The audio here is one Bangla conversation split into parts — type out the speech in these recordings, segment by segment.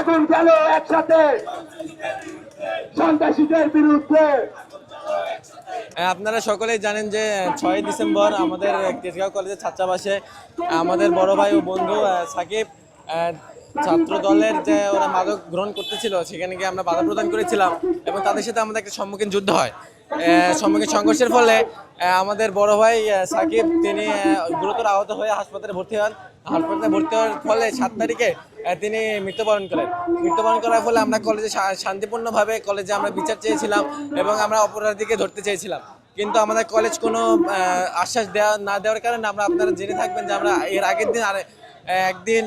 আগুন গেল একসাথে সন্ত্রাসীদের বিরুদ্ধে। আপনারা সকলেই জানেন যে 6 ডিসেম্বর আমাদের তেজগাঁও কলেজের ছাত্রাবাসে আমাদের বড় ভাই ও বন্ধু সাকিব ছাত্র দলের যে ওরা মাদক গ্রহণ করতেছিল সেখানে গিয়ে আমরা বাধা প্রদান করেছিলাম এবং তাদের সাথে আমাদের একটা সম্মুখীন যুদ্ধ হয়। সম্মুখীন সংঘর্ষের ফলে আমাদের বড় ভাই সাকিব তিনি গুরুতর আহত হয়ে হাসপাতালে ভর্তি হন। হাসপাতালে ভর্তি হওয়ার ফলে 7 তারিখে তিনি মৃত্যুবরণ করেন। মৃত্যুবরণ করার ফলে আমরা কলেজে শান্তিপূর্ণভাবে কলেজে আমরা বিচার চেয়েছিলাম এবং আমরা অপরাধীকে ধরতে চেয়েছিলাম, কিন্তু আমাদের কলেজ কোনো আশ্বাস না দেওয়ার কারণে আমরা আপনারা জেনে থাকবেন যে আমরা এর আগের দিন একদিন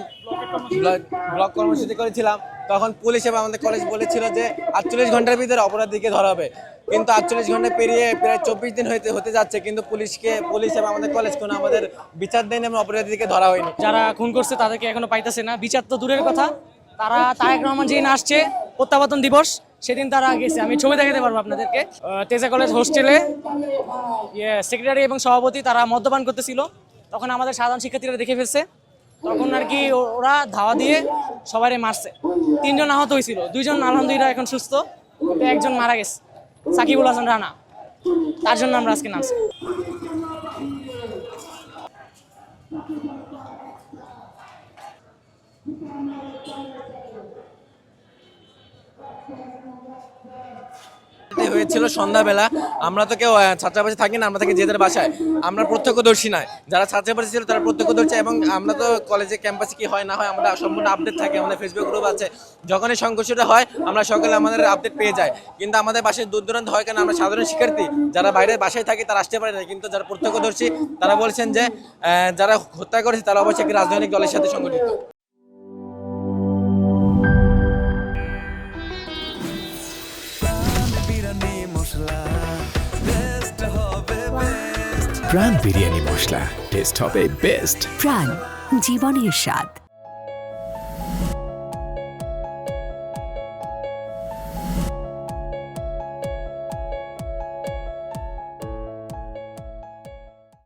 ব্লক কর্মসূচি করেছিলাম। তখন পুলিশ এবং আমাদের কলেজ বলেছিল যে 48 ঘন্টার ভিতরে অপরাধীকে ধরা হবে, কিন্তু 48 ঘন্টা পেরিয়ে প্রায় 24 দিন হতে যাচ্ছে, কিন্তু পুলিশ এবং আমাদের কলেজ কোনো আমাদের বিচার দেয়নি এবং অপরাধীকে ধরা হয়নি। যারা খুন করছে তাদেরকে এখনো পাইতেছে না, বিচার তো দূরের কথা। তারা তারেক রহমান যেদিন আসছে প্রত্যাবর্তন দিবস সেদিন তারা গেছে, আমি ছবি দেখাতে পারবো আপনাদেরকে। তেজা কলেজ হোস্টেলে সেক্রেটারি এবং সভাপতি তারা মদ্যপান করতেছিল, তখন আমাদের সাধারণ শিক্ষার্থীরা দেখে ফেলছে। তখন আর কি ওরা ধাওয়া দিয়ে সবাই মারছে। 3 জন আহত হয়েছিল, 2 জন আলহামদুলিল্লাহ এখন সুস্থ, কিন্তু 1 জন মারা গেছে, সাকিবুল হাসান রানা। তার জন্য আমরা আজকে নামছি। হয়েছিল সন্ধ্যাবেলা। আমরা তো কেউ ছাত্রাবাসে থাকি না, আমরা থাকি যেদের বাসায়। আমরা প্রত্যক্ষদর্শী নয়, যারা ছাত্রাবাসে ছিল তারা প্রত্যক্ষদর্শী, এবং আমরা তো কলেজে ক্যাম্পাসে কি হয় না হয় আমরা সম্পূর্ণ আপডেট থাকি। আমাদের ফেসবুক গ্রুপ আছে, যখনই সংঘর্ষটা হয় আমরা সকলে আমাদের আপডেট পেয়ে যাই। কিন্তু আমাদের বাসায় দূর দূরান্ত হয় কেন, আমরা সাধারণ শিক্ষার্থী যারা বাইরের বাসায় থাকি তারা আসতে পারে না, কিন্তু যারা প্রত্যক্ষদর্শী তারা বলছেন যে যারা হত্যা করেছে তারা অবশ্যই একটি রাজনৈতিক দলের সাথে সংগঠিত। প্রাণ বিরিয়ানি মশলা, টেস্ট হবে বেস্ট। প্রাণ, জীবনের স্বাদ।